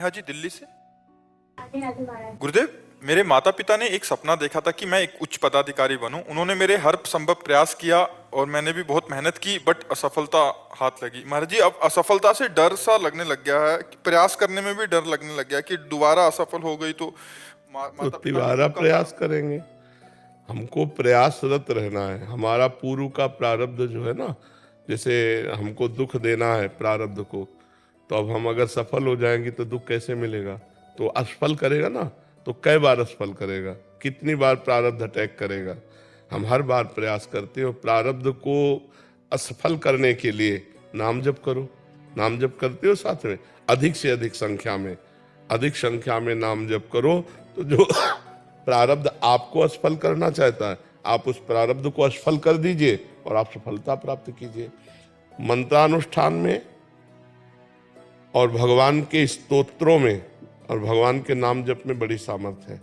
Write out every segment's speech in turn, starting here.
हाँ जी, दिल्ली से। गुरुदेव, मेरे माता पिता ने एक सपना देखा था कि मैं एक उच्च पदाधिकारी बनूं। उन्होंने मेरे हर संभव प्रयास किया और मैंने भी बहुत मेहनत की, बट असफलता हाथ लगी। महाराज जी, अब असफलता से डर सा लगने लग गया है, प्रयास करने में भी डर लगने लग गया कि दोबारा असफल हो गई तो तो माता पिता तिबारा प्रयास करेंगे। हमको प्रयासरत रहना है। हमारा पूर्व का प्रारब्ध जो है ना, जैसे हमको दुख देना है प्रारब्ध को, तो अब हम अगर सफल हो जाएंगे तो दुख कैसे मिलेगा? तो असफल करेगा ना, तो कई बार असफल करेगा, कितनी बार प्रारब्ध अटैक करेगा। हम हर बार प्रयास करते हो प्रारब्ध को असफल करने के लिए नाम जप करो। नाम जप करते हो साथ में, अधिक से अधिक संख्या में नाम जप करो। तो जो प्रारब्ध आपको असफल करना चाहता है, आप उस प्रारब्ध को असफल कर दीजिए और आप सफलता प्राप्त कीजिए। मंत्रानुष्ठान में और भगवान के स्तोत्रों में और भगवान के नाम जप में बड़ी सामर्थ्य है।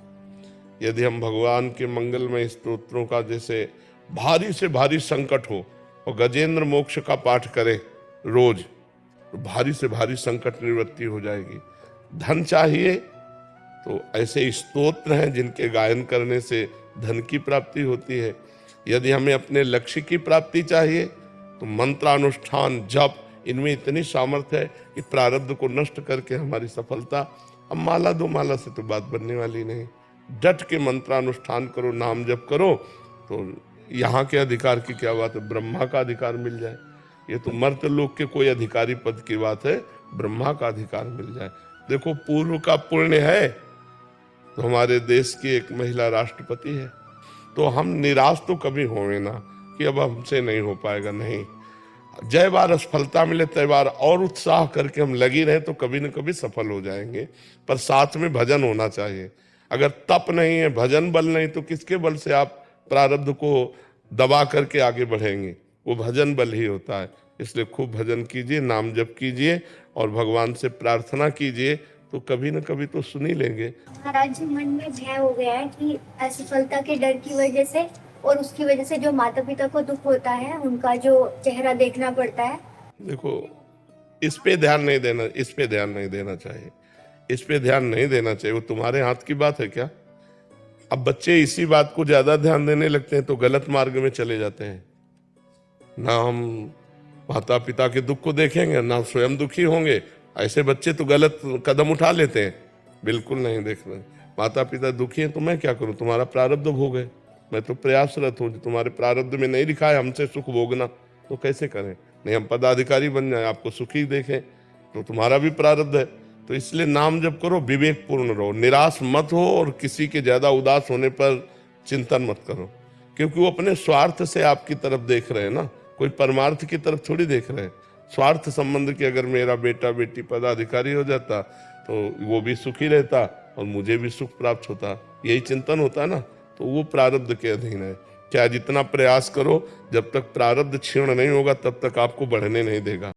यदि हम भगवान के मंगलमय स्तोत्रों का, जैसे भारी से भारी संकट हो और गजेंद्र मोक्ष का पाठ करें रोज, तो भारी से भारी संकट निवृत्ति हो जाएगी। धन चाहिए तो ऐसे स्तोत्र हैं जिनके गायन करने से धन की प्राप्ति होती है। यदि हमें अपने लक्ष्य की प्राप्ति चाहिए तो मंत्रानुष्ठान, जप, इनमें इतनी सामर्थ्य है कि प्रारब्ध को नष्ट करके हमारी सफलता। अब माला दो माला से तो बात बनने वाली नहीं। डट के मंत्रानुष्ठान करो, नाम जप करो, तो यहाँ के अधिकार की क्या बात है, ब्रह्मा का अधिकार मिल जाए। ये तो मर्त्य लोक के कोई अधिकारी पद की बात है, ब्रह्मा का अधिकार मिल जाए। देखो, पूर्व का पुण्य है तो हमारे देश की एक महिला राष्ट्रपति है। तो हम निराश तो कभी होवे ना कि अब हमसे नहीं हो पाएगा, नहीं। जय बार असफलता मिले तय बार और उत्साह करके हम लगी रहे तो कभी न कभी सफल हो जाएंगे। पर साथ में भजन होना चाहिए। अगर तप नहीं है, भजन बल नहीं, तो किसके बल से आप प्रारब्ध को दबा करके आगे बढ़ेंगे? वो भजन बल ही होता है। इसलिए खूब भजन कीजिए, नाम जप कीजिए और भगवान से प्रार्थना कीजिए, तो कभी न कभी तो सुन ही लेंगे। महाराज जी, मन में भय हो गया है कि असफलता के डर की वजह से और उसकी वजह से जो माता पिता को दुख होता है, उनका जो चेहरा देखना पड़ता है। देखो, इस पे ध्यान नहीं देना, इस पे ध्यान नहीं देना चाहिए, इस पे ध्यान नहीं देना चाहिए। वो तुम्हारे हाथ की बात है क्या? अब बच्चे इसी बात को ज्यादा ध्यान देने लगते हैं तो गलत मार्ग में चले जाते हैं। ना हम माता पिता के दुख को देखेंगे, ना स्वयं दुखी होंगे। ऐसे बच्चे तो गलत कदम उठा लेते हैं। बिल्कुल नहीं देख रहे। माता पिता दुखी हैं तो मैं क्या करूं? तुम्हारा प्रारब्ध भोग है। मैं तो प्रयासरत हूं। तुम्हारे प्रारब्ध में नहीं लिखा है हमसे सुख भोगना, तो कैसे करें? नहीं, हम पदाधिकारी बन जाए, आपको सुखी देखें, तो तुम्हारा भी प्रारब्ध है। तो इसलिए नाम जप करो, विवेक पूर्ण रहो, निराश मत हो और किसी के ज्यादा उदास होने पर चिंतन मत करो, क्योंकि वो अपने स्वार्थ से आपकी तरफ देख रहे हैं ना, कोई परमार्थ की तरफ थोड़ी देख रहे हैं। स्वार्थ संबंध की अगर मेरा बेटा बेटी पदाधिकारी हो जाता तो वो भी सुखी रहता और मुझे भी सुख प्राप्त होता, यही चिंतन होता ना। तो वो प्रारब्ध के अधीन है। चाहे जितना प्रयास करो, जब तक प्रारब्ध क्षीण नहीं होगा तब तक आपको बढ़ने नहीं देगा।